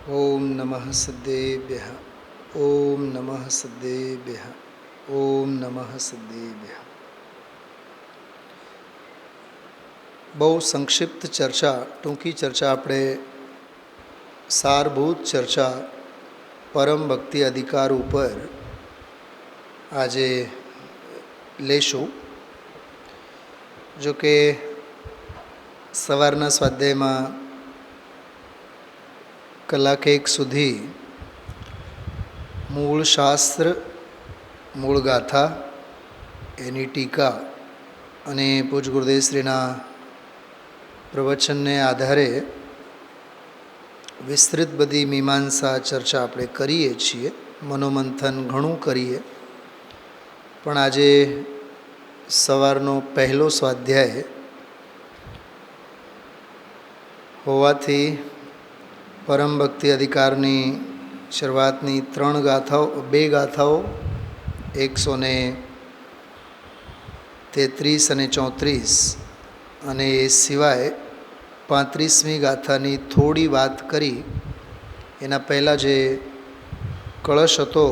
ઓમ નમઃ સિદ્ધેભ્યઃ. ઓમ નમઃ સિદ્ધેભ્યઃ. ઓમ નમઃ સિદ્ધેભ્યઃ. બહુ સંક્ષિપ્ત ચર્ચા, ટૂંકી ચર્ચા આપણે સારભૂત ચર્ચા પરમ ભક્તિ અધિકાર ઉપર આજે લેશું. જો કે સવારના સ્વાધ્યાયમાં કલાક એક સુધી મૂળ શાસ્ત્ર, મૂળ ગાથા, એની ટીકા અને પૂજ ગુરુદેવશ્રીના પ્રવચનને આધારે વિસ્તૃત બધી મીમાંસા ચર્ચા આપણે કરીએ છીએ, મનોમંથન ઘણું કરીએ. પણ આજે સવારનો પહેલો સ્વાધ્યાય હોવાથી પરમ ભક્તિ અધિકારની શરૂઆતની બે ગાથાઓ 133 અને 34 અને એ સિવાય 35મી ગાથાની થોડી વાત કરી. એના પહેલાં જે કળશ હતો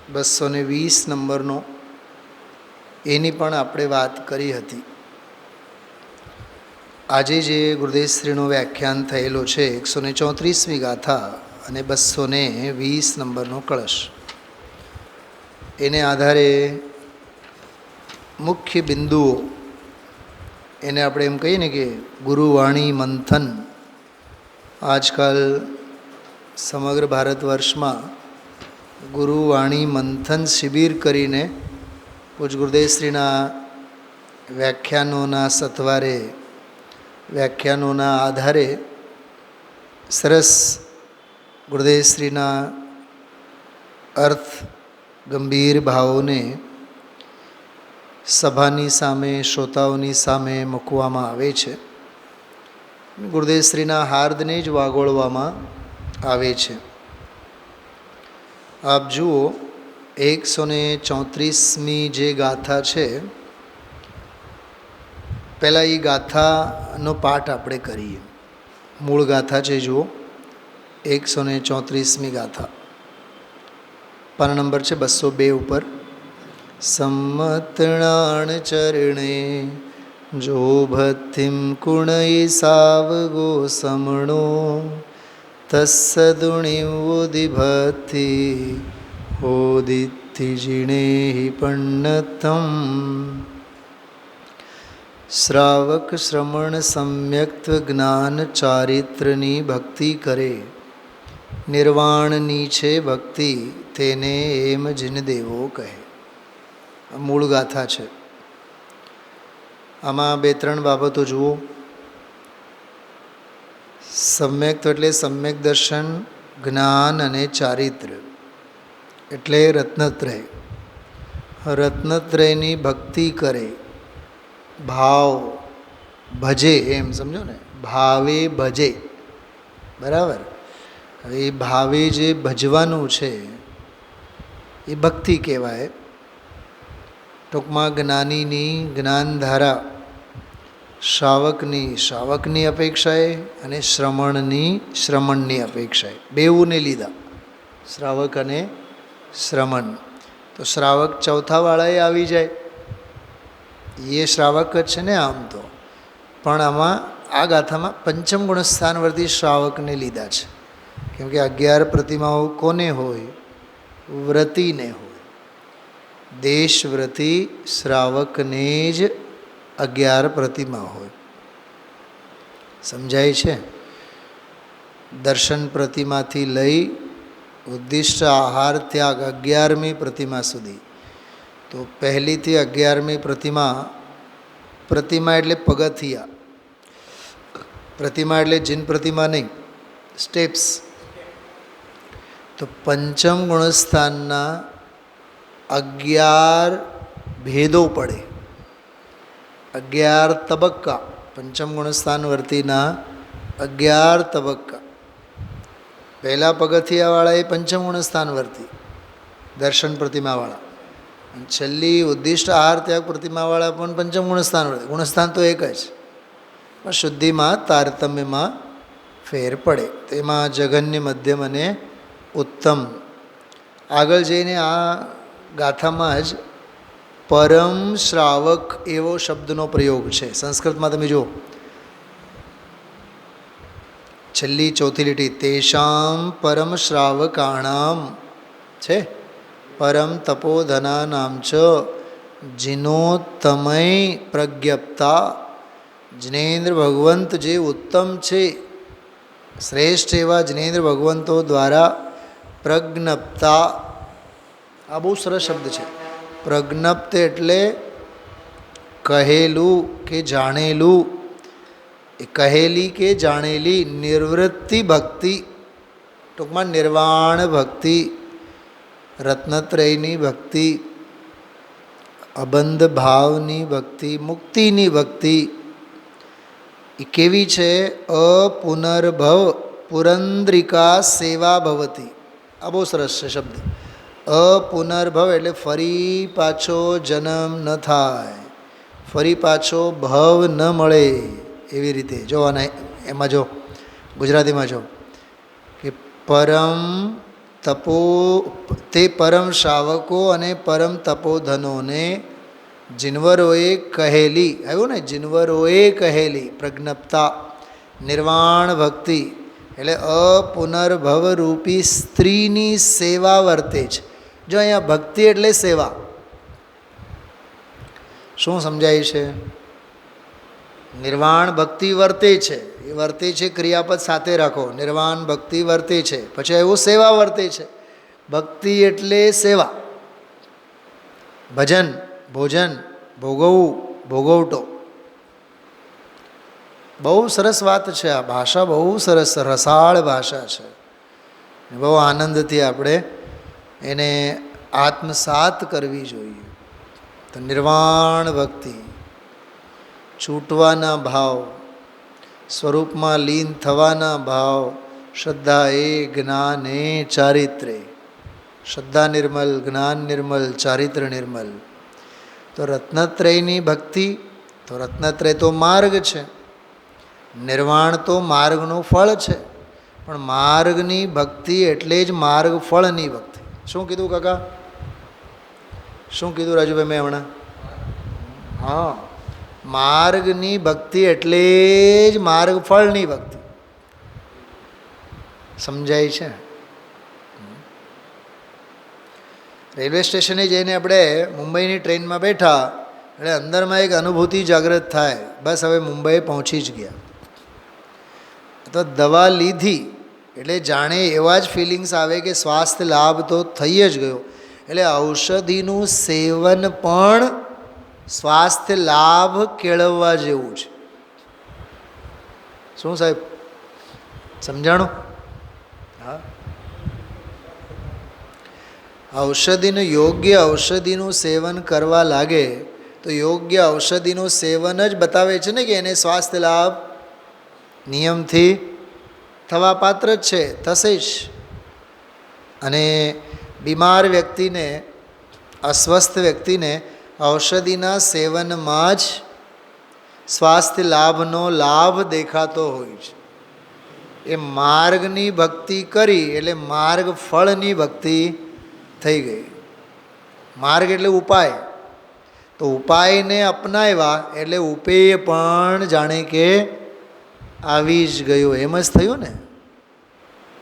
220 નંબરનો, એની પણ આપણે વાત કરી હતી. આજે જે ગુરુદેવશ્રીનું વ્યાખ્યાન થયેલો છે 134મી ગાથા અને 220 નંબરનો કળશ, એને આધારે મુખ્ય બિંદુઓ, એને આપણે એમ કહીએ ને કે ગુરુવાણી મંથન. આજકાલ સમગ્ર ભારત વર્ષમાં ગુરુવાણી મંથન શિબિર કરીને પૂજ ગુરુદેવશ્રીના વ્યાખ્યાનોના સથવારે, વ્યાખ્યાનોના આધારે સરસ ગુરુદેવશ્રીના અર્થ ગંભીર ભાવોને સભાની સામે, શ્રોતાઓની સામે મૂકવામાં આવે છે. ગુરુદેવશ્રીના હાર્દને જ વાગોળવામાં આવે છે. આપ જુઓ 134મી જે ગાથા છે, પહેલાં એ ગાથાનો પાઠ આપણે કરીએ. મૂળ ગાથા છે, જુઓ 134મી ગાથા, પાના નંબર છે 202 ઉપર. સંમતણાણ ચરણે જો ભત્તિમ કુણય સાવગો સમણો તસ્સદુણિવોદિભત્તિ હોદિત્તિ જીણે પણ્ણતમ. શ્રાવક શ્રમણ સમ્યક્ત્વ જ્ઞાન ચારિત્રની ભક્તિ કરે, નિર્વાણની છે ભક્તિ તેને એમ જીન દેવો કહે. મૂળ ગાથા છે. આમાં 2-3 બાબતો જુઓ. સમ્યક્ત્વ એટલે સમ્યક દર્શન, જ્ઞાન અને ચારિત્ર્ય એટલે રત્નત્રય. રત્નત્રયની ભક્તિ કરે, ભાવ ભજે, એમ સમજો ને, ભાવે ભજે. બરાબર. હવે એ ભાવે જે ભજવાનું છે એ ભક્તિ કહેવાય. ટૂંકમાં જ્ઞાનીની જ્ઞાનધારા, શ્રાવકની અપેક્ષાએ અને શ્રમણની અપેક્ષાએ, બેઉને લીધા, શ્રાવક અને શ્રમણ. તો શ્રાવક ચોથાવાળાએ આવી જાય, એ શ્રાવક જ છે ને આમ તો, પણ આમાં આ ગાથામાં પંચમ ગુણસ્થાનવર્તી શ્રાવકને લીધા છે. કેમ કે 11 પ્રતિમાઓ કોને હોય? વ્રતીને હોય. દેશવ્રતી શ્રાવકને જ 11 પ્રતિમા હોય. સમજાય છે? દર્શન પ્રતિમાથી લઈ ઉદ્દિષ્ટ આહાર ત્યાગ 11મી પ્રતિમા સુધી. તો પહેલીથી 11મી પ્રતિમા એટલે પગથિયા. પ્રતિમા એટલે જીન પ્રતિમા નહીં, સ્ટેપ્સ. તો પંચમ ગુણસ્થાનના 11 ભેદો પડે, 11 તબક્કા. પંચમ ગુણસ્થાન વર્તીના 11 તબક્કા. પહેલા પગથિયાવાળા એ પંચમ ગુણસ્થાન વર્તી, દર્શન પ્રતિમાવાળા. છેલ્લી ઉદ્દિષ્ટ આહાર ત્યાગ પ્રતિમાવાળા પણ પંચમ ગુણસ્થાન વર્તી. ગુણસ્થાન તો એક જ, પણ શુદ્ધિમાં, તારતમ્યમાં ફેર પડે. તેમાં જઘન્ય, મધ્યમ અને ઉત્તમ. આગળ જઈને આ ગાથામાં જ પરમ શ્રાવક એવો શબ્દનો પ્રયોગ છે. સંસ્કૃતમાં તમે જુઓ, છેલ્લી ચોથી લીટી, તેષામ પરમ શ્રાવકાણામ છે, પરમ તપોધના નામ ચ જીનોત્તમય પ્રજ્ઞપ્તા. જિનેન્દ્ર ભગવંત જે ઉત્તમ છે, શ્રેષ્ઠ એવા જિનેન્દ્ર ભગવંતો દ્વારા પ્રજ્ઞપ્તા. આ બહુ સરસ શબ્દ છે. પ્રજ્ઞપ્ત એટલે કહેલું કે જાણેલું. એ કહેલી કે જાણેલી નિવૃત્તિ ભક્તિ, ટૂંકમાં નિર્વાણ ભક્તિ, રત્નત્રયની ભક્તિ, અબંધ ભાવની ભક્તિ, મુક્તિની ભક્તિ. એ કેવી છે? અપુનર્ભવ પુરંદ્રિકા સેવા ભવતી. આ બહુ સરસ છે શબ્દ. અપુનર્ભવ એટલે ફરી પાછો જન્મ ન થાય, ફરી પાછો ભવ ન મળે એવી રીતે. જો અને એમાં જો ગુજરાતીમાં જો કે પરમ તપો, તે પરમ શ્રાવકો અને પરમ તપોધનોને જીનવરોએ કહેલી, આવ્યું ને, જીનવરોએ કહેલી પ્રજ્ઞપ્તા નિર્વાણ ભક્તિ એટલે અપુનર્ભવરૂપી સ્ત્રીની સેવા વર્તે છે. જો અહીંયા ભક્તિ એટલે સેવા. શું સમજાય છે? નિર્વાણ ભક્તિ વર્તે છે, એ વર્તે છે ક્રિયાપદ સાથે રાખો. નિર્વાણ ભક્તિ વર્તે છે, પછી એવું સેવા વર્તે છે. ભક્તિ એટલે સેવા, ભજન, ભોજન, ભોગવવું, ભોગવટો. બહુ સરસ વાત છે. આ ભાષા બહુ સરસ રસાળ ભાષા છે. બહુ આનંદથી આપણે એને આત્મસાત કરવી જોઈએ. તો નિર્વાણ ભક્તિ, છૂટવાના ભાવ, સ્વરૂપમાં લીન થવાના ભાવ, શ્રદ્ધા એ જ્ઞાન એ ચારિત્ર્ય. શ્રદ્ધા નિર્મલ, જ્ઞાન નિર્મલ, ચારિત્ર્ય નિર્મલ. તો રત્નત્રયની ભક્તિ, તો રત્નત્રય તો માર્ગ છે, નિર્વાણ તો માર્ગનું ફળ છે. પણ માર્ગની ભક્તિ એટલે જ માર્ગ ફળની ભક્તિ. શું કીધું કાકા? શું કીધું રાજુભાઈ મેં હમણાં? હા, માર્ગની ભક્તિ એટલે જ માર્ગ ફળની ભક્તિ. સમજાય છે? રેલવે સ્ટેશને જઈને આપણે મુંબઈની ટ્રેનમાં બેઠા એટલે અંદરમાં એક અનુભૂતિ જાગૃત થાય, બસ હવે મુંબઈ પહોંચી જ ગયા. તો દવા લીધી એટલે જાણે એવા જ ફિલિંગ્સ આવે કે સ્વાસ્થ્ય લાભ તો થઈ જ ગયો. એટલે ઔષધિનું સેવન પણ સ્વાસ્થ્ય લાભ કેળવવા જેવું છે. શું સાહેબ, સમજાણું? હા, ઔષધિનું, યોગ્ય ઔષધિનું સેવન કરવા લાગે તો યોગ્ય ઔષધિનું સેવન જ બતાવે છે ને કે એને સ્વાસ્થ્ય લાભ નિયમથી થવા પાત્ર જ છે, થશે જ. અને બીમાર વ્યક્તિને, અસ્વસ્થ વ્યક્તિને ઔષધિના સેવનમાં જ સ્વાસ્થ્ય લાભનો લાભ દેખાતો હોય છે. એ માર્ગની ભક્તિ કરી એટલે માર્ગ ફળની ભક્તિ થઈ ગઈ. માર્ગ એટલે ઉપાય, તો ઉપાયને અપનાવ્યા એટલે ઉપેય પણ જાણે કે આવી જ ગયો, એમ જ થયું ને.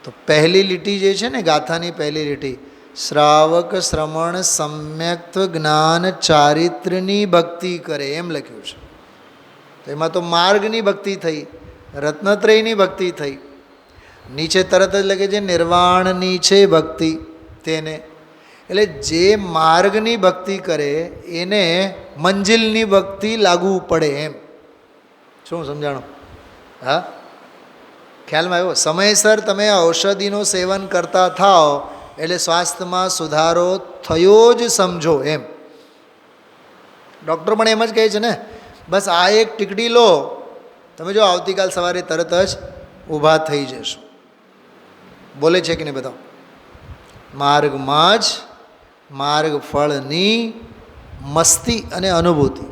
તો પહેલી લીટી જે છે ને ગાથાની પહેલી લીટી, શ્રાવક શ્રમણ સમ્યક્ત્વ જ્ઞાન ચારિત્ર્યની ભક્તિ કરે એમ લખ્યું છે. તો એમાં તો માર્ગની ભક્તિ થઈ, રત્નત્રયની ભક્તિ થઈ. નીચે તરત જ લખે છે નિર્વાણની છે ભક્તિ તેને. એટલે જે માર્ગની ભક્તિ કરે એને મંજિલની ભક્તિ લાગુ પડે એમ. શું સમજાણું? હા, ખ્યાલમાં આવ્યો? સમયસર તમે ઔષધિનું સેવન કરતા થાઓ એટલે સ્વાસ્થ્યમાં સુધારો થયો જ સમજો એમ. ડૉક્ટર પણ એમ જ કહે છે ને, બસ આ એક ટીકડી લો, તમે જો આવતીકાલ સવારે તરત જ ઊભા થઈ જશો. બોલે છે કે નહીં બતાવો? માર્ગમાં જ માર્ગ ફળની મસ્તી અને અનુભૂતિ.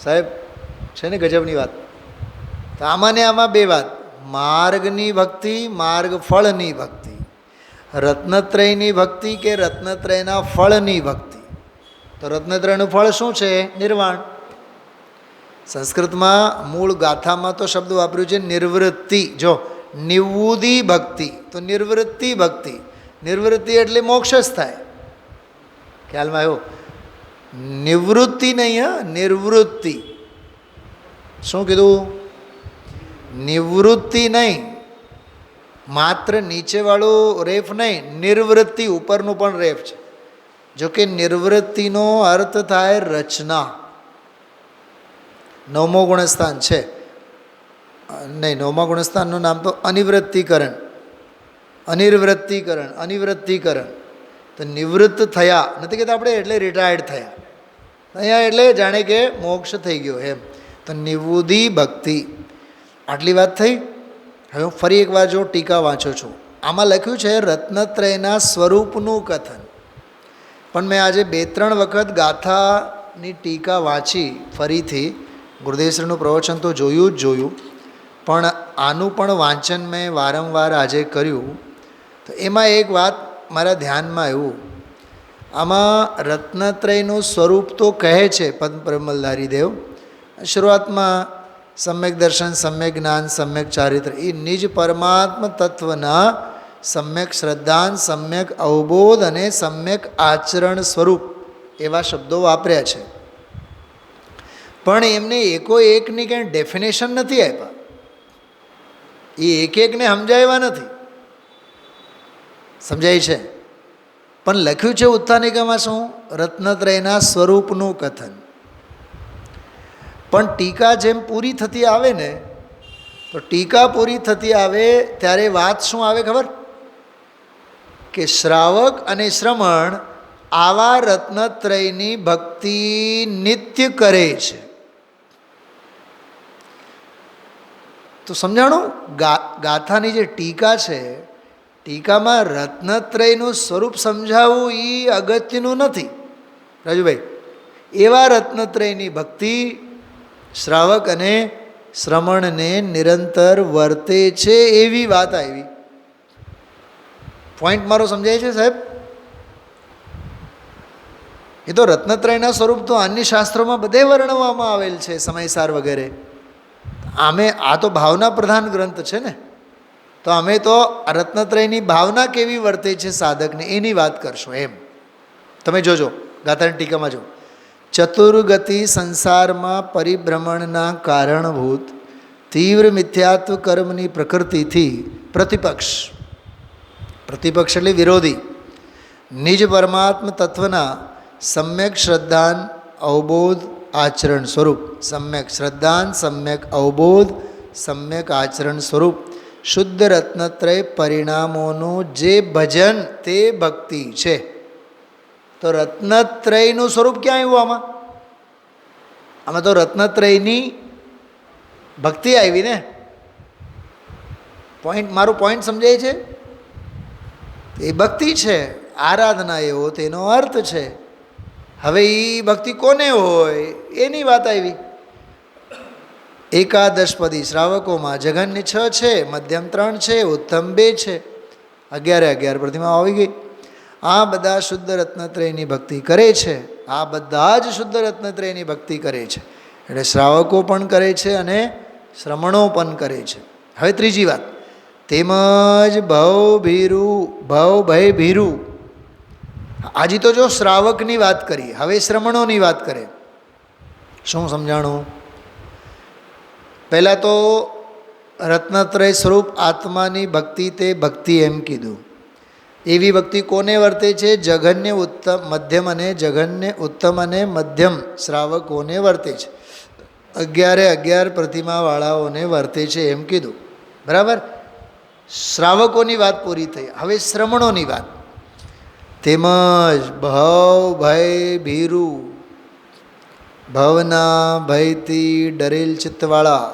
સાહેબ છે ને ગજબની વાત. તો આમાં ને આમાં બે વાત, માર્ગની ભક્તિ, માર્ગ ફળની ભક્તિ, રત્નત્રયની ભક્તિ કે રત્નત્રયના ફળની ભક્તિ. તો રત્નત્રયનું ફળ શું છે? નિર્વાણ. સંસ્કૃતમાં મૂળ ગાથામાં તો શબ્દ વાપર્યું છે નિર્વૃત્તિ. જો નિવૃત્તિ ભક્તિ, તો નિર્વૃત્તિ ભક્તિ, નિવૃત્તિ એટલે મોક્ષ જ થાય. ખ્યાલમાં આવ્યો? નિવૃત્તિ નહીં, હા, નિર્વૃત્તિ. શું કીધું? નિવૃત્તિ નહીં, માત્ર નીચેવાળું રેફ નહીં, નિર્વૃત્તિ ઉપરનું પણ રેફ છે. જો કે નિર્વૃત્તિનો અર્થ થાય રચના. 9મો ગુણસ્થાન છે, નહીં, 9મા ગુણસ્થાનનું નામ તો અનિવૃત્તિકરણ, અનિર્વૃત્તિકરણ, અનિવૃત્તિકરણ. તો નિવૃત્ત થયા નથી કહેતા આપણે, એટલે રિટાયર્ડ થયા. અહીંયા એટલે જાણે કે મોક્ષ થઈ ગયો એમ. તો નિવૃત્તિ ભક્તિ. આટલી વાત થઈ. હવે હું ફરી એકવાર જો ટીકા વાંચું છું, આમાં લખ્યું છે રત્નત્રયના સ્વરૂપનું કથન. પણ મેં આજે 2-3 વખત ગાથાની ટીકા વાંચી ફરીથી. ગુરુદેવશ્રીનું પ્રવચન તો જોયું જ જોયું, પણ આનું પણ વાંચન મેં વારંવાર આજે કર્યું. તો એમાં એક વાત મારા ધ્યાનમાં આવ્યું. આમાં રત્નત્રયનું સ્વરૂપ તો કહે છે પદ્મ પ્રમલધારી દેવ. શરૂઆતમાં સમ્યક દર્શન, સમ્યક જ્ઞાન, સમ્યક ચારિત્ર, એ નિજ પરમાત્મ તત્વના સમ્યક શ્રદ્ધાન, સમ્યક અવબોધ અને સમ્યક આચરણ સ્વરૂપ એવા શબ્દો વાપર્યા છે. પણ એમને એકો એકની કંઈ ડેફિનેશન નથી આપ્યા, એ એક એકને સમજાવ્યા નથી. સમજાય છે? પણ લખ્યું છે ઉત્થાનિકામાં શું? રત્નત્રયના સ્વરૂપનું કથન. પણ ટીકા જેમ પૂરી થતી આવે ને, તો ટીકા પૂરી થતી આવે ત્યારે વાત શું આવે ખબર? કે શ્રાવક અને શ્રમણ આવા રત્નત્રયની ભક્તિ નિત્ય કરે છે. તો સમજાણું? ગાથાની જે ટીકા છે, ટીકામાં રત્નત્રયનું સ્વરૂપ સમજાવવું એ અગત્યનું નથી રાજુભાઈ. એવા રત્નત્રયની ભક્તિ શ્રાવક અને શ્રમણને નિરંતર વર્તે છે, એવી વાત આવી. પોઈન્ટ મારો સમજાય છે સાહેબ? એ તો રત્નત્રયના સ્વરૂપ તો અન્ય શાસ્ત્રોમાં બધે વર્ણવવામાં આવેલ છે, સમયસાર વગેરે. આમે આ તો ભાવના પ્રધાન ગ્રંથ છે ને, તો અમે તો રત્નત્રયની ભાવના કેવી વર્તે છે સાધકને એની વાત કરશું એમ. તમે જોજો ગાથાની ટીકામાં જો, ચતુર્ગતિ સંસારમાં પરિભ્રમણના કારણભૂત તીવ્ર મિથ્યાત્વ કર્મની પ્રકૃતિથી પ્રતિપક્ષ, પ્રતિપક્ષ એટલે વિરોધી, નિજ પરમાત્મ તત્વના સમ્યક શ્રદ્ધાન અવબોધ આચરણ સ્વરૂપ, સમ્યક શ્રદ્ધાન, સમ્યક અવબોધ, સમ્યક આચરણ સ્વરૂપ શુદ્ધ રત્નત્રય પરિણામોનું જે ભજન તે ભક્તિ છે. તો રત્નત્રયનું સ્વરૂપ ક્યાં આવ્યું આમાં? આમાં તો રત્નત્રયની ભક્તિ આવી ને. પોઈન્ટ, મારું પોઈન્ટ સમજાય છે? એ ભક્તિ છે, આરાધના એવો તેનો અર્થ છે. હવે એ ભક્તિ કોને હોય એની વાત આવી. એકાદશપદી શ્રાવકોમાં જઘન્ય 6 છે, મધ્યમ 3 છે, ઉત્તમ 2 છે, 11 પ્રતિમા આવી ગઈ. આ બધા શુદ્ધ રત્નત્રયની ભક્તિ કરે છે. આ બધા જ શુદ્ધ રત્નત્રયની ભક્તિ કરે છે. એટલે શ્રાવકો પણ કરે છે અને શ્રમણો પણ કરે છે. હવે ત્રીજી વાત, તેમજ ભવ ભય ભીરુ. આજે તો જો શ્રાવકની વાત કરી, હવે શ્રમણોની વાત કરે. શું સમજાણું? પહેલાં તો રત્નત્રય સ્વરૂપ આત્માની ભક્તિ તે ભક્તિ એમ કીધું. એવી ભક્તિ કોને વર્તે છે? જઘન્ય ઉત્તમ મધ્યમ અને જઘન્ય ઉત્તમ અને મધ્યમ શ્રાવકોને વર્તે છે. 11 પ્રતિમાવાળાઓને વર્તે છે એમ કીધું. બરાબર? શ્રાવકોની વાત પૂરી થઈ. હવે શ્રમણોની વાત. તેમજ ભવ ભય ભીરુ, ભવના ભયથી ડરેલ ચિત્તવાળા,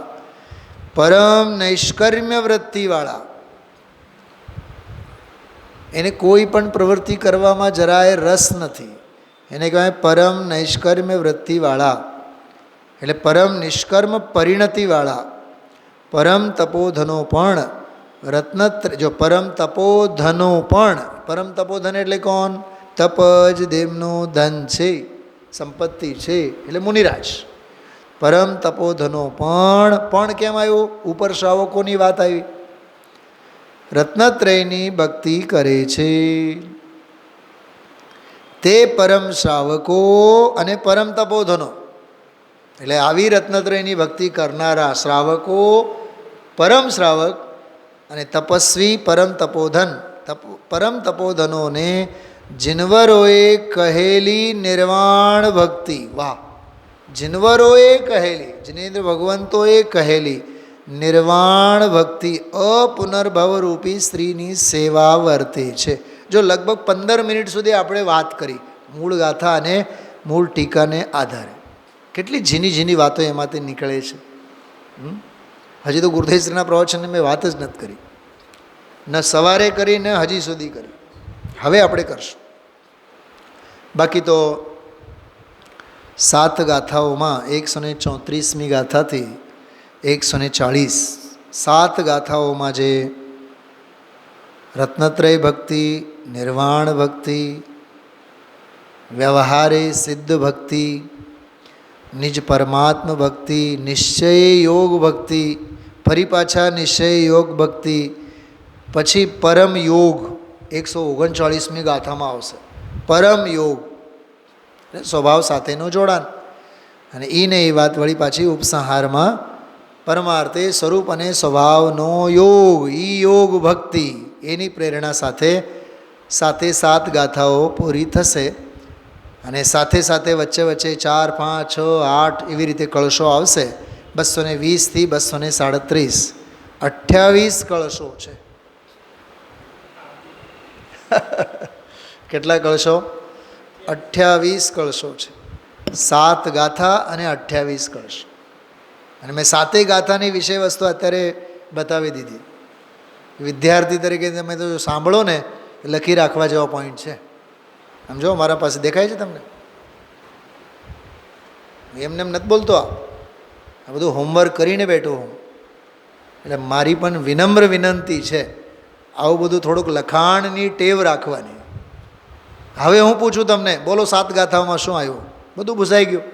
પરમ નૈષ્કર્મ્ય વૃત્તિવાળા, એને કોઈ પણ પ્રવૃત્તિ કરવામાં જરાય રસ નથી, એને કહેવાય પરમ નૈષ્કર્મ્ય વૃત્તિવાળા, એટલે પરમ નિષ્કર્મ પરિણતિવાળા, પરમ તપોધનો પણ રત્નત્રય, જો પરમ તપોધનો પણ, પરમ તપોધન એટલે કોણ? તપ જ દેવનું ધન છે, સંપત્તિ છે, એટલે મુનિરાજ. પરમ તપોધનો પણ કેમ આવ્યું? ઉપર શ્રાવકોની વાત આવી. રત્નત્રયની ભક્તિ કરે છે તે પરમ શ્રાવકો અને પરમ તપોધનો, એટલે આવી રત્નત્રયની ભક્તિ કરનારા શ્રાવકો, પરમ શ્રાવક અને તપસ્વી પરમ તપોધન, પરમ તપોધનોને જીનવરોએ કહેલી નિર્વાણ ભક્તિ, વાહ! જીનવરોએ કહેલી, જીનેન્દ્ર ભગવંતોએ કહેલી નિર્વાણ ભક્તિ અપુનર્ભવરૂપી સ્ત્રીની સેવા વર્તે છે. જો લગભગ 15 મિનિટ સુધી આપણે વાત કરી મૂળ ગાથા અને મૂળ ટીકાને આધારે. કેટલી ઝીની ઝીની વાતો એમાંથી નીકળે છે. હજી તો ગુરુદેવશ્રીના પ્રવચનની મેં વાત જ નથી કરી, ન સવારે કરી ને હજી સુધી કરી. હવે આપણે કરશું. બાકી તો 7 ગાથાઓમાં 134મી ગાથાથી 140 7 ગાથાઓમાં જે રત્નત્રય ભક્તિ, નિર્વાણ ભક્તિ, વ્યવહારે સિદ્ધ ભક્તિ, નિજ પરમાત્મ ભક્તિ, નિશ્ચય યોગ ભક્તિ, ફરી પાછા નિશ્ચય યોગ ભક્તિ, પછી પરમ યોગ 139મી ગાથામાં આવશે. પરમ યોગ સ્વભાવ સાથેનું જોડાણ, અને એને એ વાત વળી પાછી ઉપસંહારમાં પરમાર્થે સ્વરૂપ અને સ્વભાવનો યોગ, ઈ યોગ ભક્તિ, એની પ્રેરણા સાથે 7 ગાથાઓ પૂરી થશે. અને સાથે સાથે વચ્ચે વચ્ચે 4, 5, 6, 8 એવી રીતે કળશો આવશે. 220થી 237 28 કળશો છે. કેટલા કળશો? 28 કળશો છે. 7 ગાથા અને 28 કળશો. અને મેં 7 ગાથાની વિષય વસ્તુ અત્યારે બતાવી દીધી. વિદ્યાર્થી તરીકે તમે તો સાંભળો ને, લખી રાખવા જેવા પોઈન્ટ છે. સમજો, મારા પાસે દેખાય છે તમને? એમને એમ નથી બોલતો. આ બધું હોમવર્ક કરીને બેઠો હું. એટલે મારી પણ વિનમ્ર વિનંતી છે, આવું બધું થોડુંક લખાણની ટેવ રાખવાની. હવે હું પૂછું તમને, બોલો 7 ગાથાઓમાં શું આવ્યું? બધું ભૂસાઈ ગયું.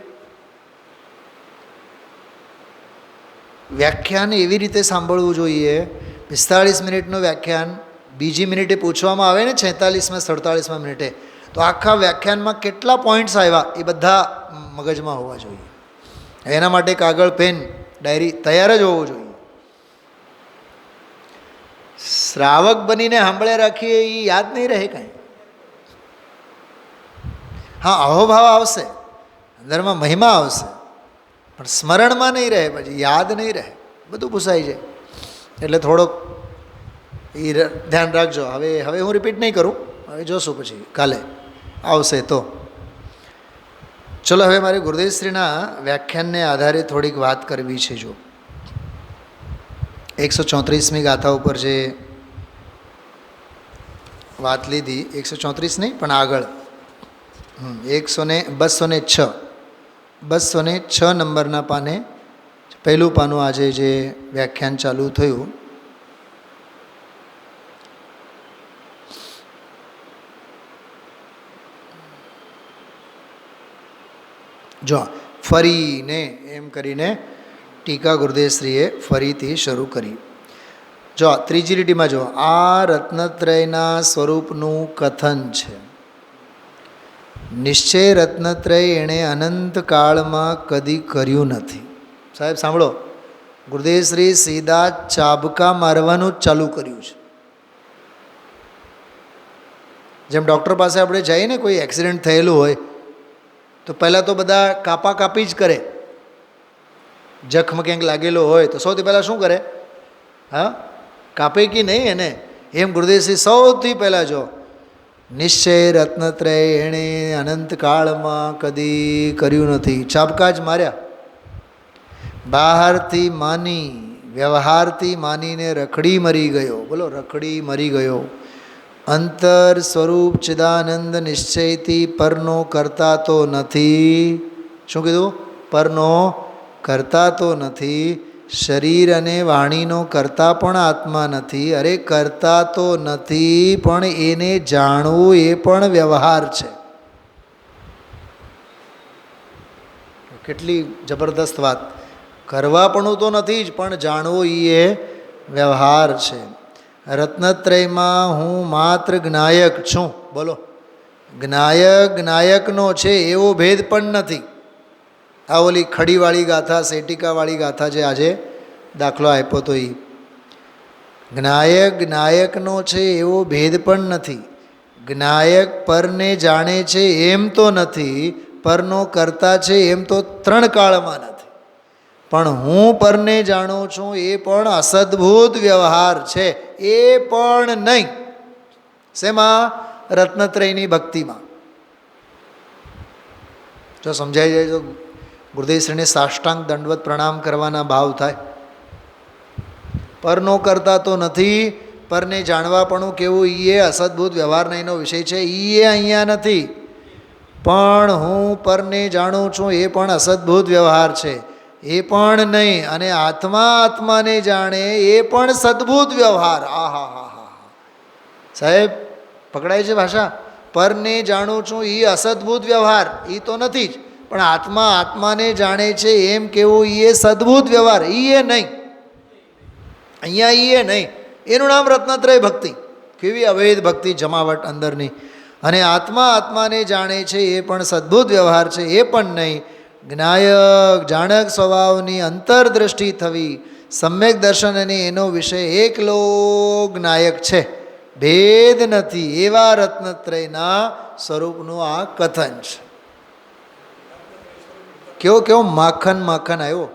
વ્યાખ્યાન એવી રીતે સાંભળવું જોઈએ. 45 મિનિટનું વ્યાખ્યાન બીજી મિનિટે પૂછવામાં આવે ને, 46માં 47માં મિનિટે, તો આખા વ્યાખ્યાનમાં કેટલા પોઈન્ટ્સ આવ્યા એ બધા મગજમાં હોવા જોઈએ. એના માટે કાગળ, પેન, ડાયરી તૈયાર જ હોવું જોઈએ. શ્રાવક બનીને સાંભળ્યા રાખીએ એ યાદ નહીં રહે કાંઈ. હા, અહોભાવ આવશે, અંદરમાં મહિમા આવશે, પણ સ્મરણમાં નહીં રહે, પછી યાદ નહીં રહે, બધું ભૂસાઈ જાય. એટલે થોડોક એ ધ્યાન રાખજો. હવે હું રિપીટ નહીં કરું, હવે જોશું પછી કાલે આવશે તો. ચલો, હવે મારે ગુરુદેવશ્રીના વ્યાખ્યાનને આધારે થોડીક વાત કરવી છે. જો 134મી ગાથા ઉપર જે વાત લીધી, 134 નહીં પણ આગળ 206 નંબરના પાને, પહેલું પાનું આજે જે વ્યાખ્યાન ચાલુ થયું, જો ફરીને એમ કરીને ટીકા ગુરુદેવશ્રીએ ફરીથી શરૂ કરી. જો ત્રીજી લીટીમાં જો, આ રત્નત્રયના સ્વરૂપનું કથન છે. નિશ્ચય રત્નત્રય એણે અનંત કાળમાં કદી કર્યું નથી. સાહેબ સાંભળો, ગુરુદેવશ્રી સીધા ચાબકા મારવાનું જ ચાલુ કર્યું છે. જેમ ડૉક્ટર પાસે આપણે જઈએ ને, કોઈ એક્સિડન્ટ થયેલું હોય તો પહેલાં તો બધા કાપી જ કરે. જખમ ક્યાંક લાગેલો હોય તો સૌથી પહેલાં શું કરે? હા, કાપે કે નહીં એને. એમ ગુરુદેવશ્રી સૌથી પહેલાં જો નિશ્ચય રત્નત્રય એણે અનંતકાળમાં કદી કર્યું નથી, ચાબકા જ માર્યા. બહારથી માની, વ્યવહારથી માનીને રખડી મરી ગયો. બોલો, રખડી મરી ગયો. અંતર સ્વરૂપ ચિદાનંદ નિશ્ચયથી પરનો કરતા તો નથી. શું કીધું? પરનો કરતા તો નથી. શરીર અને વાણીનો કર્તા પણ આત્મા નથી. અરે કર્તા તો નથી, પણ એને જાણવું એ પણ વ્યવહાર છે. કેટલી જબરદસ્ત વાત. કરવાપણું તો નથી જ, પણ જાણવું એ વ્યવહાર છે. રત્નત્રયમાં હું માત્ર જ્ઞાયક છું. બોલો, જ્ઞાયક જ્ઞાયકનો છે એવો ભેદ પણ નથી. આ ઓલી ખડીવાળી ગાથા, શેટિકાવાળી ગાથા જે આજે દાખલો આપ્યો તો એ જ્ઞાયક જ્ઞાયકનો છે એવો ભેદ પણ નથી. જ્ઞાયક પરને જાણે છે એમ તો નથી, પરનો કરતા છે એમ તો ત્રણ કાળમાં નથી. પણ હું પરને જાણું છું એ પણ અસદ્ભુત વ્યવહાર છે. એ પણ નહીં. શેમાં? રત્નત્રયની ભક્તિમાં. જો સમજાઈ જાય તો ગુરુદેવશ્રીને સાષ્ટાંગ દંડવત પ્રણામ કરવાના ભાવ થાય. પરનો કરતા તો નથી, પરને જાણવાપણું કેવું એ અસદ્ભુત વ્યવહારનો એનો વિષય છે. એ અહીંયા નથી. પણ હું પરને જાણું છું એ પણ અસદ્ભુત વ્યવહાર છે. એ પણ નહીં. અને આત્મા આત્માને જાણે એ પણ સદ્ભુત વ્યવહાર. આ હા હા હા સાહેબ, પકડાય છે ભાષા. પરને જાણું છું એ અસદ્ભુત વ્યવહાર, એ તો નથી જ. પણ આત્મા આત્માને જાણે છે એમ કેવું એ સદ્ભુત વ્યવહાર. એ નહીં. અહીંયા એ નહીં. એનું નામ રત્નત્રય ભક્તિ. કેવી અવૈધ ભક્તિ, જમાવટ અંદરની. અને આત્મા આત્માને જાણે છે એ પણ સદ્ભુત વ્યવહાર છે. એ પણ નહીં. જ્ઞાયક જાણક સ્વભાવની અંતરદ્રષ્ટિ થવી, સમ્યક દર્શન અને એનો વિષય એકલો જ્ઞાયક છે, ભેદ નથી. એવા રત્નત્રયના સ્વરૂપનું આ કથન છે. કેવો કેવો માખણ માખણ આવ્યો.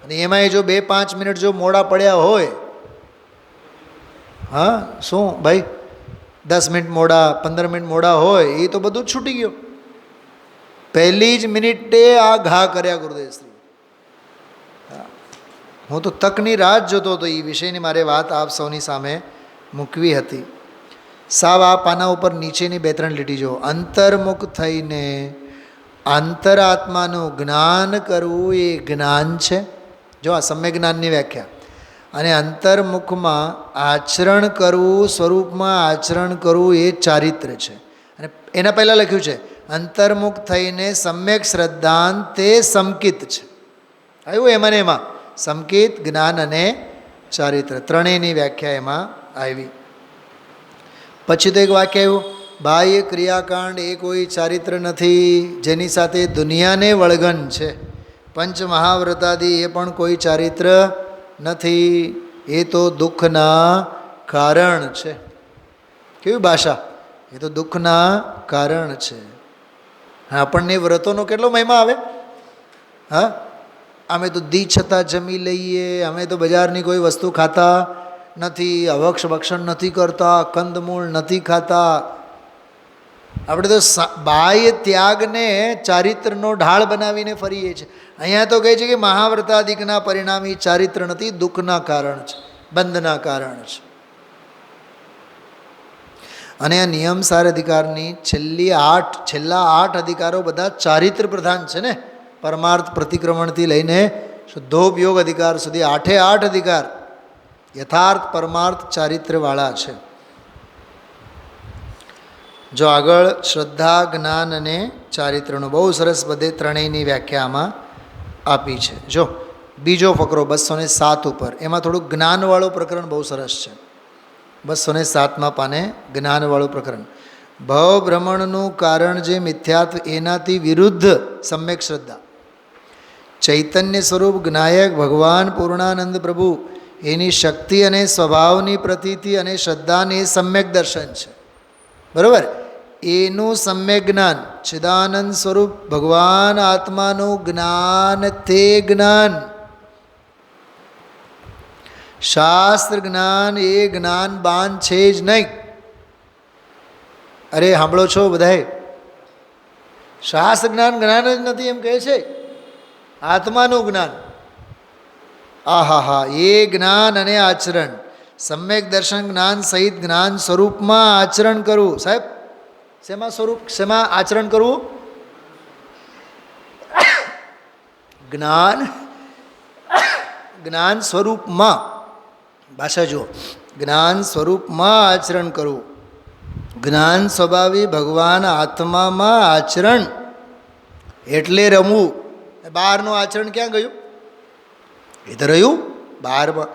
અને એમાંય જો 2-5 મિનિટ જો મોડા પડ્યા હોય, હા શું ભાઈ, 10 મિનિટ મોડા, 15 મિનિટ મોડા હોય, એ તો બધું જ છૂટી ગયું. પહેલી જ મિનિટે આ ઘા કર્યા ગુરુદેવશ્રી. હું તો તકની રાહ જોતો હતો. એ વિષયની મારે વાત આપ સૌની સામે મૂકવી હતી. સાવ આ પાના ઉપર નીચેની 2-3 લીટી જો. અંતર્મુખ થઈને અંતરાત્માનું જ્ઞાન કરવું એ જ્ઞાન છે. જો આ સમ્યક જ્ઞાનની વ્યાખ્યા. અને અંતર્મુખમાં આચરણ કરવું, સ્વરૂપમાં આચરણ કરવું એ ચારિત્ર્ય છે. અને એના પહેલાં લખ્યું છે અંતર્મુખ થઈને સમ્યક શ્રદ્ધાંત તે સમકિત છે. આવ્યું એમાં ને એમાં સમકિત, જ્ઞાન અને ચારિત્ર્ય ત્રણેયની વ્યાખ્યા એમાં આવી. પછી તો એક વાક્ય આવ્યું, બાહ્ય ક્રિયાકાંડ એ કોઈ ચારિત્ર નથી, જેની સાથે દુનિયાને વળગન છે. પંચ મહાવ્રતાદિ એ પણ કોઈ ચારિત્ર નથી, એ તો દુઃખના કારણ છે. કેવી ભાષા! એ તો દુઃખના કારણ છે. આપણને વ્રતોનો કેટલો મહિમા આવે. હા, અમે તો દી છતાં જમી લઈએ, અમે તો બજારની કોઈ વસ્તુ ખાતા નથી, અવક્ષ ભક્ષણ નથી કરતા, કંદમૂળ નથી ખાતા. આપણે તો બાહ્ય ત્યાગને ચારિત્રનો ઢાળ બનાવીને ફરીએ છીએ. અહીંયા તો કહે છે કે મહાવ્રતાદિકના પરિણામી ચારિત્ર નથી, દુઃખના કારણ છે, બંધના કારણ છે. અને આ નિયમસાર અધિકારની છેલ્લા 8 અધિકારો બધા ચારિત્ર પ્રધાન છે ને. પરમાર્થ પ્રતિક્રમણથી લઈને શુદ્ધોપયોગ અધિકાર સુધી 8 અધિકાર યથાર્થ પરમાર્થ ચારિત્રવાળા છે. જો આગળ શ્રદ્ધા, જ્ઞાન અને ચારિત્રનું બહુ સરસ બધે ત્રણેયની વ્યાખ્યામાં આપી છે. જો બીજો ફકરો 207 ઉપર, એમાં થોડુંક જ્ઞાનવાળું પ્રકરણ બહુ સરસ છે. 207માં પાને જ્ઞાનવાળું પ્રકરણ. ભવ ભ્રમણનું કારણ જે મિથ્યાત્વ, એનાથી વિરુદ્ધ સમ્યક શ્રદ્ધા. ચૈતન્ય સ્વરૂપ જ્ઞાયક ભગવાન પૂર્ણાનંદ પ્રભુ, એની શક્તિ અને સ્વભાવની પ્રતીતિ અને શ્રદ્ધાને સમ્યક દર્શન છે. બરાબર? એનું સમ્યક જ્ઞાન, ચિદાનંદ સ્વરૂપ ભગવાન આત્માનું જ્ઞાન, તે જ્ઞાન. શાસ્ત્ર જ્ઞાન એ જ્ઞાન બાન છે જ નહીં. અરે સાંભળો છો બધાએ? શાસ્ત્ર જ્ઞાન જ્ઞાન જ નથી એમ કહે છે. આત્માનું જ્ઞાન, આહા, એ જ્ઞાન અને આચરણ, સમ્યક દર્શન જ્ઞાન સહિત જ્ઞાન સ્વરૂપમાં આચરણ કરવું. સાહેબ, શેમાં સ્વરૂપ, શેમાં આચરણ કરવું? જ્ઞાન સ્વરૂપમાં, ભાષા જુઓ, જ્ઞાન સ્વરૂપમાં આચરણ કરવું, જ્ઞાન સ્વભાવી ભગવાન આત્મામાં આચરણ એટલે રમવું. બહારનું આચરણ ક્યાં ગયું? એ તો રહ્યું બહારમાં.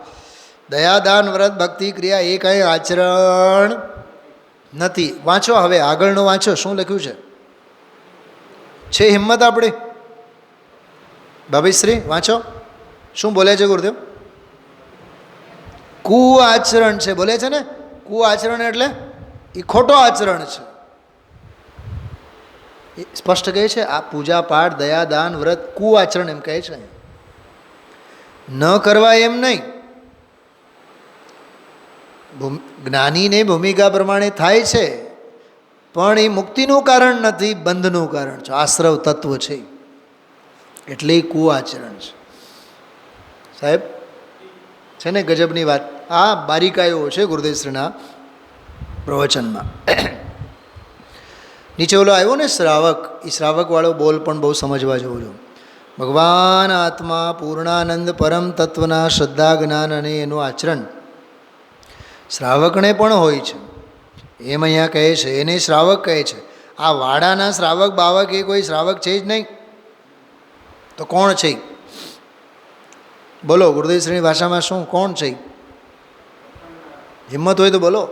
દયાદાન વ્રત ભક્તિ ક્રિયા એ કાંઈ આચરણ નથી. વાંચો હવે આગળનું વાંચો, શું લખ્યું છે હિંમત આપણી? ભાભીશ્રી વાંચો, શું બોલે છે ગુરુદેવ? કુઆચરણ છે બોલે છે ને. કુઆચરણ એટલે એ ખોટો આચરણ છે. એ સ્પષ્ટ કહે છે આ પૂજા પાઠ દયા દાન વ્રત કુઆચરણ એમ કહે છે. ન કરવા એમ નહીં, જ્ઞાનીને ભૂમિકા પ્રમાણે થાય છે, પણ એ મુક્તિનું કારણ નથી, બંધનું કારણ છે, આશ્રવ તત્વ છે, એટલે એ કુઆચરણ છે. સાહેબ છે ને ગજબની વાત. આ બારીકાઈઓ છે ગુરુદેવશ્રીના પ્રવચનમાં. નીચે ઓલો આવ્યો ને શ્રાવક, એ શ્રાવકવાળો બોલ પણ બહુ સમજવા જેવો છે. ભગવાન આત્મા પૂર્ણાનંદ પરમ તત્વના શ્રદ્ધા જ્ઞાન અને એનું આચરણ શ્રાવકને પણ હોય છે એમ અહીંયા કહે છે. એને શ્રાવક કહે છે. આ વાડાના શ્રાવક બાવક એ કોઈ શ્રાવક છે જ નહીં. તો કોણ છે? બોલો ગુરુદેવશ્રીની ભાષામાં શું કોણ છે? હિંમત હોય તો બોલો.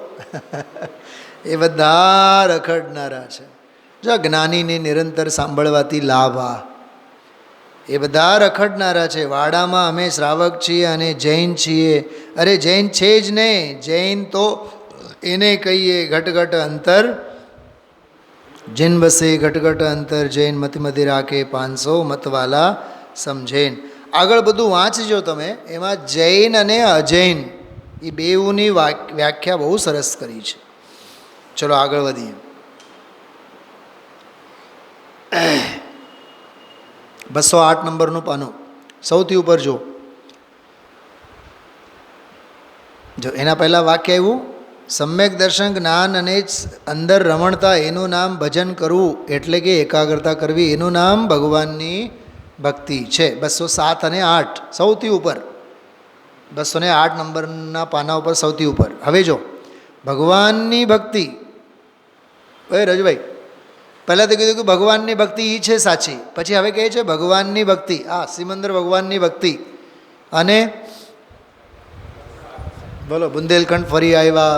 એ બધા રખડનારા છે. જો જ્ઞાનીને નિરંતર સાંભળવાથી લાભ, આ એ બધા રખડનારા છે. વાડામાં અમે શ્રાવક છીએ અને જૈન છીએ. અરે જૈન છે જ નહીં. જૈન તો એને કહીએ ઘટઘટ અંતર જૈન બસે, ઘટઘટ અંતર જૈન મતિ રાખે 500 મતવાલા સમજૈન. આગળ બધું વાંચજો તમે, એમાં જૈન અને અજૈન એ બેઉની વ્યાખ્યા બહુ સરસ કરી છે. ચલો આગળ વધીએ. 208 નંબરનું પાનું સૌથી ઉપર જો. એના પહેલાં વાક્ય આવ્યું, સમ્યક દર્શન જ્ઞાન અને અંદર રમણતા એનું નામ ભજન કરવું, એટલે કે એકાગ્રતા કરવી, એનું નામ ભગવાનની ભક્તિ છે. 207 અને 8 સૌથી ઉપર, 208 નંબરના પાના ઉપર સૌથી ઉપર. હવે જો ભગવાનની ભક્તિ, એ રજભાઈ પહેલાં તો કીધું કે ભગવાનની ભક્તિ એ છે સાચી, પછી હવે કહે છે ભગવાનની ભક્તિ. આ સિમંદર ભગવાનની ભક્તિ. અને બોલો બુંદેલખંડ ફરી આવ્યા,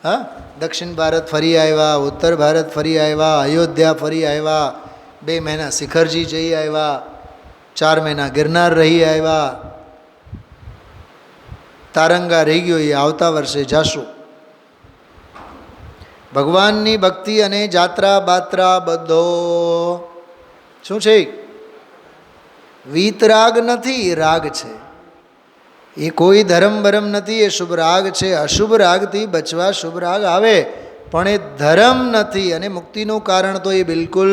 હા, દક્ષિણ ભારત ફરી આવ્યા, ઉત્તર ભારત ફરી આવ્યા, અયોધ્યા ફરી આવ્યા, 2 મહિના શિખરજી જઈ આવ્યા, 4 મહિના ગિરનાર રહી આવ્યા, તારંગા રહી ગયો, એ આવતા વર્ષે જાશું. ભગવાનની ભક્તિ અને જાત્રા બાત્રા બધો શું છે? વીતરાગ નથી, રાગ છે. એ કોઈ ધર્મ બરમ નથી, એ શુભ રાગ છે. અશુભ રાગથી બચવા શુભ રાગ આવે, પણ એ ધર્મ નથી અને મુક્તિનું કારણ તો એ બિલકુલ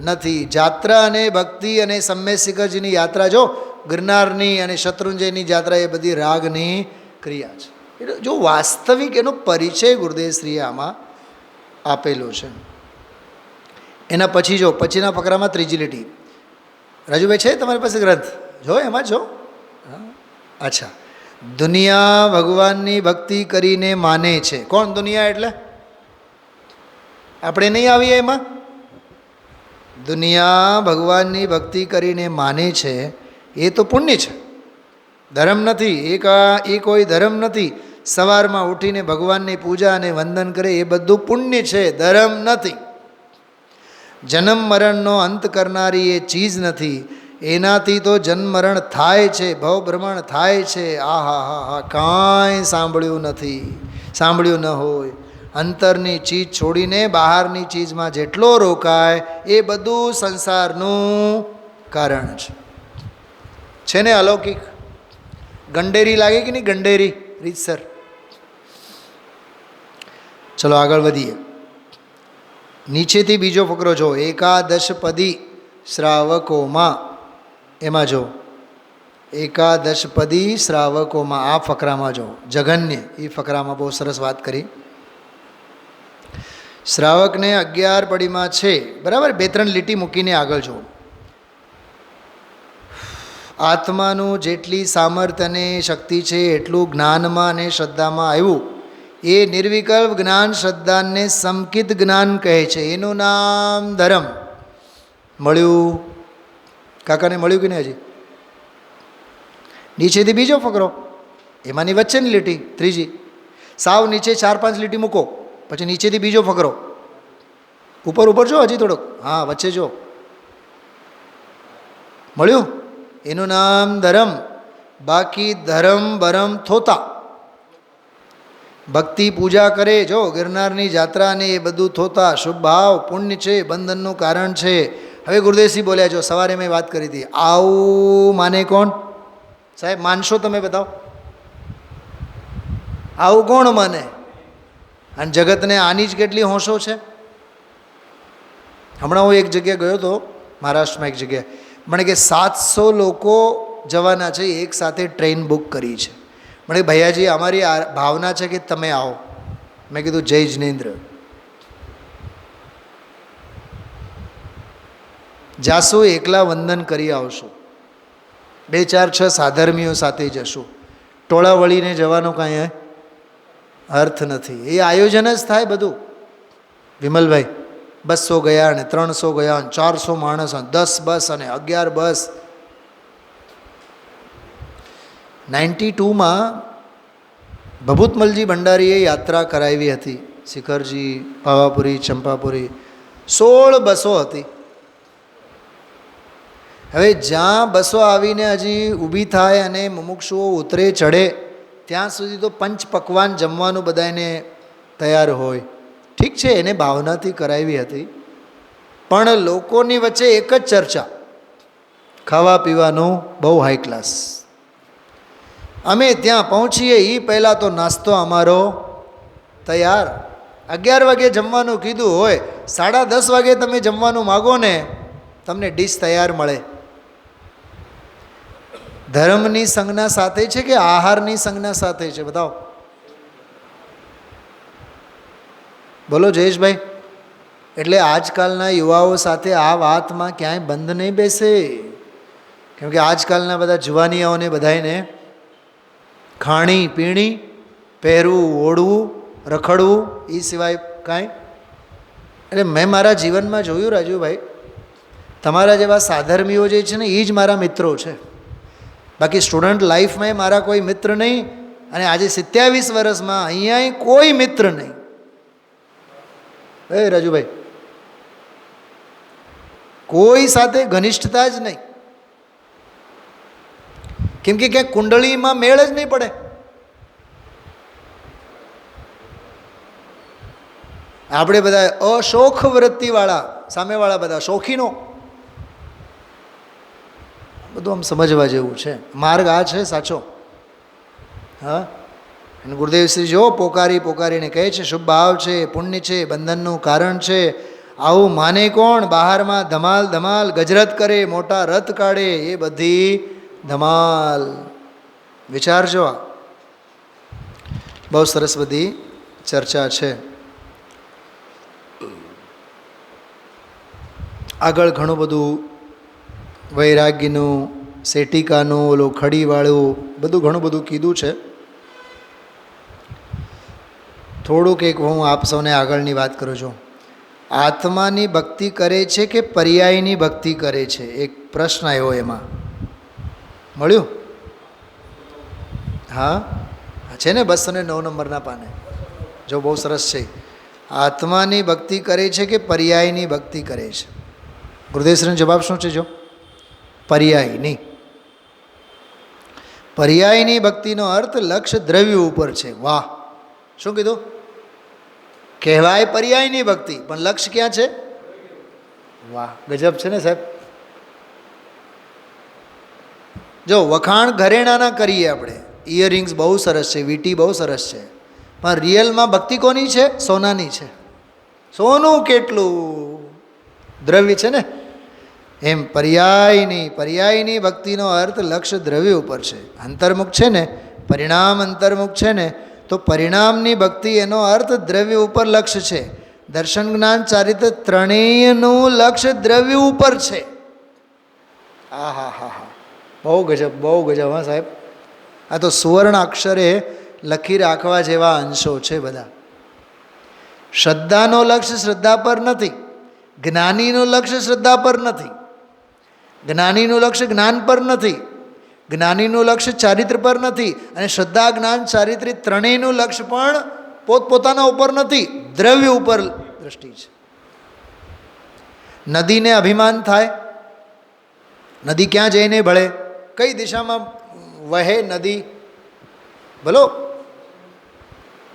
નથી. જાત્રા અને ભક્તિ અને સમ્ય શિખરજીની યાત્રા જો, ગિરનારની અને શત્રુંજયની યાત્રા, એ બધી રાગની ક્રિયા છે. એટલે જો વાસ્તવિક એનો પરિચય ગુરુદેવશ્રીએ આમાં આપેલો છે. એના પછી જો પછીના ફકરામાં ત્રીજી લીટી, રાજુભાઈ છે તમારી પાસે ગ્રંથ? જો એમાં જો. અચ્છા, દુનિયા ભગવાનની ભક્તિ કરીને માને છે. કોણ દુનિયા? એટલે આપણે નહીં આવીએ એમાં. દુનિયા ભગવાનની ભક્તિ કરીને માને છે એ તો પુણ્ય છે, ધર્મ નથી. એ કોઈ ધર્મ નથી. સવારમાં ઉઠીને ભગવાનની પૂજા અને વંદન કરે એ બધું પુણ્ય છે, ધર્મ નથી. જન્મ મરણનો અંત કરનારી એ ચીજ નથી. એનાથી તો જન્મ મરણ થાય છે, ભવ ભ્રમણ થાય છે. આ હા હા હા, કાંઈ સાંભળ્યું નથી, સાંભળ્યું ન હોય. અંતરની ચીજ છોડીને બહારની ચીજમાં જેટલો રોકાય એ બધું સંસારનું કારણ છે ને અલૌકિક. ગંડેરી લાગે કે નહીં? ગંડેરી રીતસર. ચલો આગળ વધીએ. નીચેથી બીજો ફકરો જો, એકાદશપદી શ્રાવકોમાં, એમાં જો એકાદશપદી શ્રાવકોમાં, આ ફકરામાં જો જઘન્ય, એ ફકરામાં બહુ સરસ વાત કરી. શ્રાવકને 11 પડીમાં છે, બરાબર. 2-3 લીટી મૂકીને આગળ જો. આત્માનું જેટલી સામર્થ્ય અને શક્તિ છે એટલું જ્ઞાનમાં અને શ્રદ્ધામાં આવ્યું. એ નિર્વિકલ્પ જ્ઞાન શ્રદ્ધાને સમકિત જ્ઞાન કહે છે. એનું નામ ધર્મ. મળ્યું? કાકાને મળ્યું કે નહીં હજી? નીચેથી બીજો ફકરો, એમાંની વચ્ચેની લીટી ત્રીજી. સાવ નીચે 4-5 લીટી મૂકો, પછી નીચેથી બીજો ફકરો. ઉપર ઉપર જો, હજી થોડોક, હા વચ્ચે જો. મળ્યું? એનું નામ ધર્મ. બાકી ધર્મ બરમ થોતા. ભક્તિ પૂજા કરે, જો ગિરનારની જાત્રાને એ બધું થોતા. શુભ ભાવ પુણ્ય છે, બંધનનું કારણ છે. હવે ગુરુદેવસિંહ બોલ્યા, જો સવારે મેં વાત કરી હતી, આવું માને કોણ? સાહેબ માનશો તમે? બતાવો, આવું કોણ માને? અને જગતને આની જ કેટલી હોંશો છે. હમણાં હું એક જગ્યાએ ગયો હતો, મહારાષ્ટ્રમાં એક જગ્યાએ, મને કે 700 લોકો જવાના છે, એક સાથે ટ્રેન બુક કરી છે. મને ભૈયાજી અમારી ભાવના છે કે તમે આવો. મેં કીધું જય જિનેન્દ્ર. જાશું, એકલા વંદન કરી આવશું, 2-4-6 સાધર્મીઓ સાથે જશું. ટોળા વળીને જવાનો કાંઈ અર્થ નથી. એ આયોજન જ થાય બધું. વિમલભાઈ 200 ગયા ને 300 ગયા ને 400 માણસ, 10 બસ અને 11 બસ. 92માં ભભૂતમલજી ભંડારીએ યાત્રા કરાવી હતી. શિખરજી, પાવાપુરી, ચંપાપુરી, 16 બસો હતી. હવે જ્યાં બસો આવીને હજી ઊભી થાય અને મુમુક્ષુઓ ઉતરે ચડે ત્યાં સુધી તો પંચ પકવાન જમવાનું બધાને તૈયાર હોય. ઠીક છે, એને ભાવનાથી કરાવી હતી, પણ લોકોની વચ્ચે એક જ ચર્ચા, ખાવા પીવાનું બહુ હાઈ ક્લાસ. અમે ત્યાં પહોંચીએ એ પહેલાં તો નાસ્તો અમારો તૈયાર. 11 વાગે જમવાનું કીધું હોય, 10:30 વાગે તમે જમવાનું માગો ને, તમને ડીશ તૈયાર મળે. ધર્મની સંજ્ઞા સાથે છે કે આહારની સંજ્ઞા સાથે છે? બતાવો, બોલો જયેશભાઈ. એટલે આજકાલના યુવાઓ સાથે આ વાતમાં ક્યાંય બંધ નહીં બેસે, કેમ કે આજકાલના બધા જુવાનિયાઓને બધાને ખાણી પીણી, પહેરવું ઓઢવું, રખડવું, એ સિવાય કાંઈ. એટલે મેં મારા જીવનમાં જોયું રાજુભાઈ, તમારા જેવા સાધર્મીઓ જે છે ને એ જ મારા મિત્રો છે. બાકી સ્ટુડન્ટ લાઈફમાં મારા કોઈ મિત્ર નહીં, અને આજે 27 વર્ષમાં અહીંયા કોઈ મિત્ર નહીં. એ રાજુભાઈ, કોઈ સાથે ઘનિષ્ઠતા જ નહીં. કેમ કે ક્યાંક કુંડળીમાં મેળ જ નહીં પડે. આપણે બધા અશોખ વૃત્તિવાળા, સામેવાળા બધા શોખીનો. બધું આમ સમજવા જેવું છે. માર્ગ આ છે સાચો. હા, અને ગુરુદેવશ્રી જો પોકારી પોકારીને કહે છે, શુભ ભાવ છે, પુણ્ય છે, બંધનનું કારણ છે. આવું માને કોણ? બહારમાં ધમાલ ધમાલ ગજરત કરે, મોટા રથ કાઢે, એ બધી ધમાલ. વિચારજો, આ બહુ સરસ બધી ચર્ચા છે. આગળ ઘણું બધું વૈરાગ્યનું, સેટિકાનું, ઓલું ખડીવાળું બધું ઘણું બધું કીધું છે. થોડુંક એક હું આપ સૌને આગળની વાત કરું છું. આત્માની ભક્તિ કરે છે કે પર્યાયની ભક્તિ કરે છે? એક પ્રશ્ન આવ્યો એમાં. મળ્યું? હા છે ને, 209 નંબરના પાને જો, બહુ સરસ છે. આત્માની ભક્તિ કરે છે કે પર્યાયની ભક્તિ કરે છે? ગુરુદેવશ્રીનો જવાબ શું છે? જો પર્યાયની. પર્યાયની ભક્તિનો અર્થ લક્ષ્ય દ્રવ્ય ઉપર છે. વાહ, શું કીધું? કહેવાય પર્યાયની ભક્તિ, પણ લક્ષ્ય ક્યાં છે? વાહ, ગજબ છે ને સાહેબ. જો વખાણ ઘરેણાના કરીએ આપણે, ઇયરિંગ્સ બહુ સરસ છે, વીંટી બહુ સરસ છે, પણ રિયલમાં ભક્તિ કોની છે? સોનાની છે. સોનું કેટલું દ્રવ્ય છે ને. એમ પર્યાયની ભક્તિનો અર્થ લક્ષ્ય દ્રવ્ય ઉપર છે. અંતર્મુખ છે ને, પરિણામ અંતર્મુખ છે ને, તો પરિણામની ભક્તિ એનો અર્થ દ્રવ્ય ઉપર લક્ષ્ય છે. દર્શન જ્ઞાન ચારિત્ર ત્રણેયનું લક્ષ્ય દ્રવ્ય ઉપર છે. આ હા હા હા, બહુ ગજબ હા સાહેબ. આ તો સુવર્ણ અક્ષરે લખી રાખવા જેવા અંશો છે બધા. શ્રદ્ધાનો લક્ષ્ય શ્રદ્ધા પર નથી, જ્ઞાનીનું લક્ષ્ય શ્રદ્ધા પર નથી, જ્ઞાનીનું લક્ષ્ય જ્ઞાન પર નથી, જ્ઞાનીનું લક્ષ્ય ચારિત્ર પર નથી, અને શ્રદ્ધા જ્ઞાન ચારિત્ર્ય ત્રણેયનું લક્ષ્ય પણ પોતપોતાના ઉપર નથી, દ્રવ્ય ઉપર દ્રષ્ટિ છે. નદીને અભિમાન થાય, નદી ક્યાં જઈને ભળે, કઈ દિશામાં વહે નદી, બોલો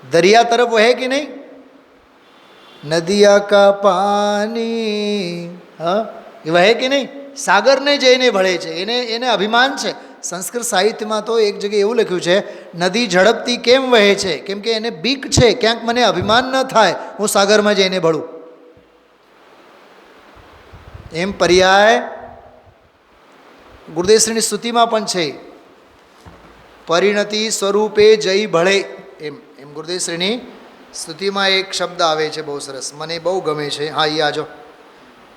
દરિયા તરફ વહે કે નહીં? નદિયા કા પાણી હા એ વહે કે નહીં? સાગરને જઈને ભળે છે, એને અભિમાન છે. સંસ્કૃત સાહિત્યમાં તો એક જગ્યાએ એવું લખ્યું છે, નદી ઝડપથી કેમ વહે છે? કેમ કે એને બીક છે, ક્યાંક મને અભિમાન ન થાય હું સાગરમાં જઈને ભળું. એમ પર્યાય ગુરુદેવશ્રીની સ્તુતિમાં પણ છે, પરિણતિ સ્વરૂપે જઈ ભળે. એમ ગુરુદેવશ્રીની સ્તુતિમાં એક શબ્દ આવે છે બહુ સરસ, મને બહુ ગમે છે. હા એ આજો.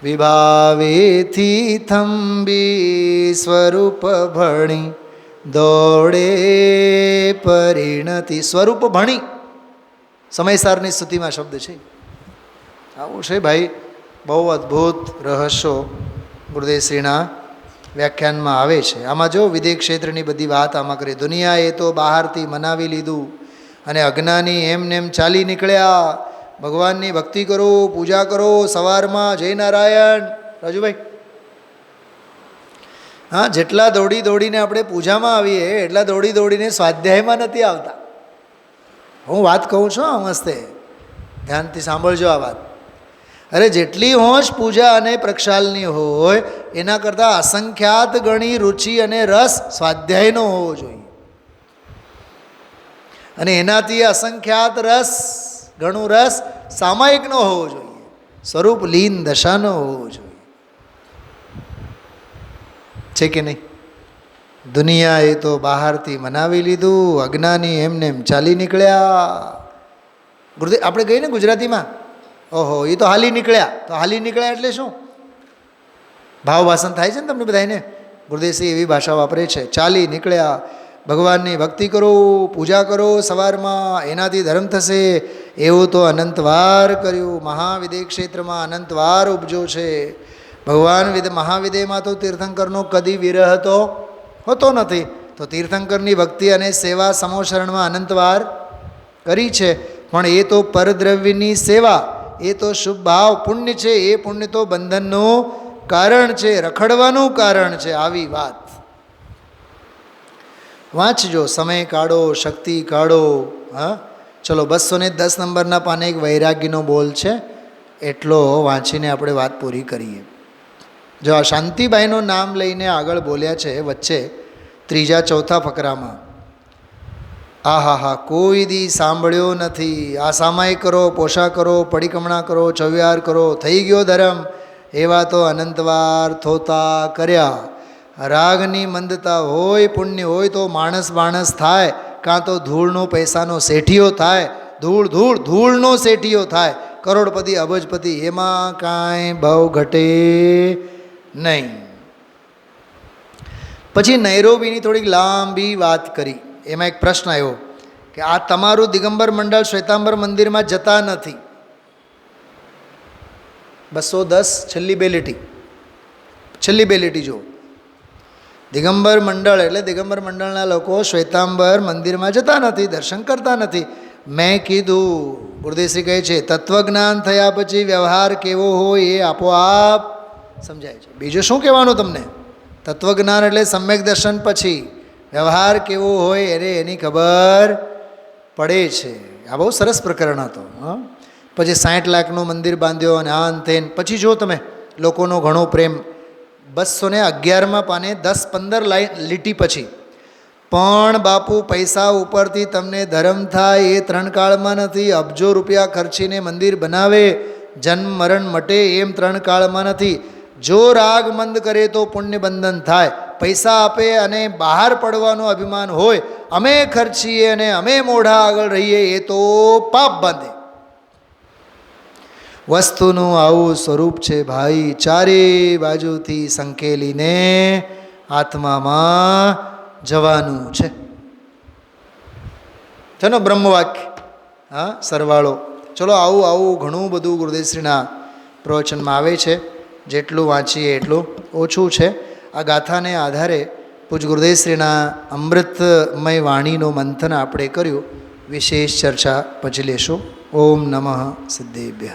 વિભાવેથી થંબી સ્વરૂપ ભણી દોડે પરિણતિ. સ્વરૂપ ભણી સમયસારની સ્તુતિમાં શબ્દ છે. આવું છે ભાઈ, બહુ અદ્ભુત રહસ્યો ગુરુદેવશ્રીના વ્યાખ્યાનમાં આવે છે. આમાં જો વિદેહ ક્ષેત્રની બધી વાત આમાં કરી. દુનિયાએ તો બહારથી મનાવી લીધું અને અજ્ઞાની એમને એમ ચાલી નીકળ્યા. ભગવાનની ભક્તિ કરો, પૂજા કરો, સવારમાં જય નારાયણ. રાજુભાઈ હા, જેટલા દોડી દોડીને આપણે પૂજામાં આવીએ એટલા દોડી દોડીને સ્વાધ્યાયમાં નથી આવતા. હું વાત કહું છું મસ્તે, ધ્યાનથી સાંભળજો આ વાત. અરે જેટલી હોશ પૂજા અને પ્રક્ષાલની હોય એના કરતાં અસંખ્યાત ગણી રુચિ અને રસ સ્વાધ્યાયનો હોવો જોઈએ, અને એનાથી અસંખ્યાત રસ ઘણું રસ સામાયિકનો હોવો જોઈએ, સ્વરૂપ લીન દશાનો હોવો જોઈએ. છે કે નહીં? દુનિયાએ તો બહારથી મનાવી લીધું, અજ્ઞાની એમને એમ ચાલી નીકળ્યા. ગુરુદેવ આપણે કહીએ ને ગુજરાતીમાં, ઓહો એ તો હાલી નીકળ્યા. તો હાલી નીકળ્યા એટલે શું? ભાવ ભાષણ થાય છે ને તમને બધાને. ગુરુદેવશ્રી એવી ભાષા વાપરે છે, ચાલી નીકળ્યા. ભગવાનની ભક્તિ કરો, પૂજા કરો સવારમાં, એનાથી ધર્મ થશે. એવું તો અનંતવાર કર્યું. મહાવિદેહ ક્ષેત્રમાં અનંતવાર ઉપજો છે. ભગવાન મહાવિદેહમાં તો તીર્થંકરનો કદી વિરહ હોતો નથી. તો તીર્થંકરની ભક્તિ અને સેવા સમોશરણમાં અનંતવાર કરી છે. પણ એ તો પરદ્રવ્યની સેવા, એ તો શુભ ભાવ પુણ્ય છે. એ પુણ્ય તો બંધનનું કારણ છે, રખડવાનું કારણ છે. આવી વાત વાંચજો, સમય કાઢો, શક્તિ કાઢો. હા ચલો, 210 નંબરના પાને એક વૈરાગ્યનો બોલ છે, એટલો વાંચીને આપણે વાત પૂરી કરીએ. જો આ શાંતિબાઈનું નામ લઈને આગળ બોલ્યા છે વચ્ચે ત્રીજા ચોથા ફકરામાં. હા હા કોઈ દી સાંભળ્યો નથી. આ સામાય કરો, પોષા કરો, પડીકમણા કરો, ચવ્યાર કરો, થઈ ગયો ધર્મ, એવા તો અનંતવાર થોતા કર્યા. રાગની મંદતા હોય, પુણ્ય હોય તો માણસ થાય, કાં તો ધૂળનો પૈસાનો શેઠિયો થાય. ધૂળનો શેઠિયો થાય, કરોડપતિ અબજપતિ, એમાં કાંઈ ભાવ ઘટે નહીં. પછી નૈરોબીની થોડીક લાંબી વાત કરી. એમાં એક પ્રશ્ન આવ્યો કે આ તમારું દિગંબર મંડળ શ્વેતાંબર મંદિરમાં જતા નથી. 210 છેલ્લી બે લીટી જુઓ. દિગંબર મંડળ એટલે દિગંબર મંડળના લોકો શ્વેતાંબર મંદિરમાં જતા નથી, દર્શન કરતા નથી. મેં કીધું, ગુરુદેવશ્રી કહે છે, તત્વજ્ઞાન થયા પછી વ્યવહાર કેવો હોય એ આપોઆપ સમજાય છે. બીજું શું કહેવાનું તમને? તત્વજ્ઞાન એટલે સમ્યક દર્શન પછી વ્યવહાર કેવો હોય એની ખબર પડે છે. આ બહુ સરસ પ્રકરણ હતો. હા પછી 60 લાખનું મંદિર બાંધ્યો અને આ અંતે પછી જો તમે લોકોનો ઘણો પ્રેમ. 211માં પાને 10-15 લીટી પછી, પણ બાપુ પૈસા ઉપરથી તમને ધર્મ થાય એ 3 કાળમાં નથી. અબજો રૂપિયા ખર્ચીને મંદિર બનાવે, જન્મ મરણ મટે એમ 3 કાળમાં નથી. જો રાગ મંદ કરે તો પુણ્ય બંધન થાય. પૈસા આપે અને બહાર પડવાનું અભિમાન હોય, અમે ખર્ચીએ અને અમે મોઢા આગળ રહીએ, એ તો પાપ બાંધે. વસ્તુનું આવું સ્વરૂપ છે ભાઈ, ચારે બાજુથી સંકેલીને આત્મામાં જવાનું છે. ચલો બ્રહ્મવાક્ય, હા, સરવાળો. ચલો આવું ઘણું બધું ગુરુદેવશ્રીના પ્રવચનમાં આવે છે. જેટલું વાંચીએ એટલું ઓછું છે. આ ગાથાને આધારે પૂજ ગુરુદેવશ્રીના અમૃતમય વાણીનું મંથન આપણે કર્યું. વિશેષ ચર્ચા પછી લેશું. ઓમ નમઃ સિદ્ધેભ્યઃ.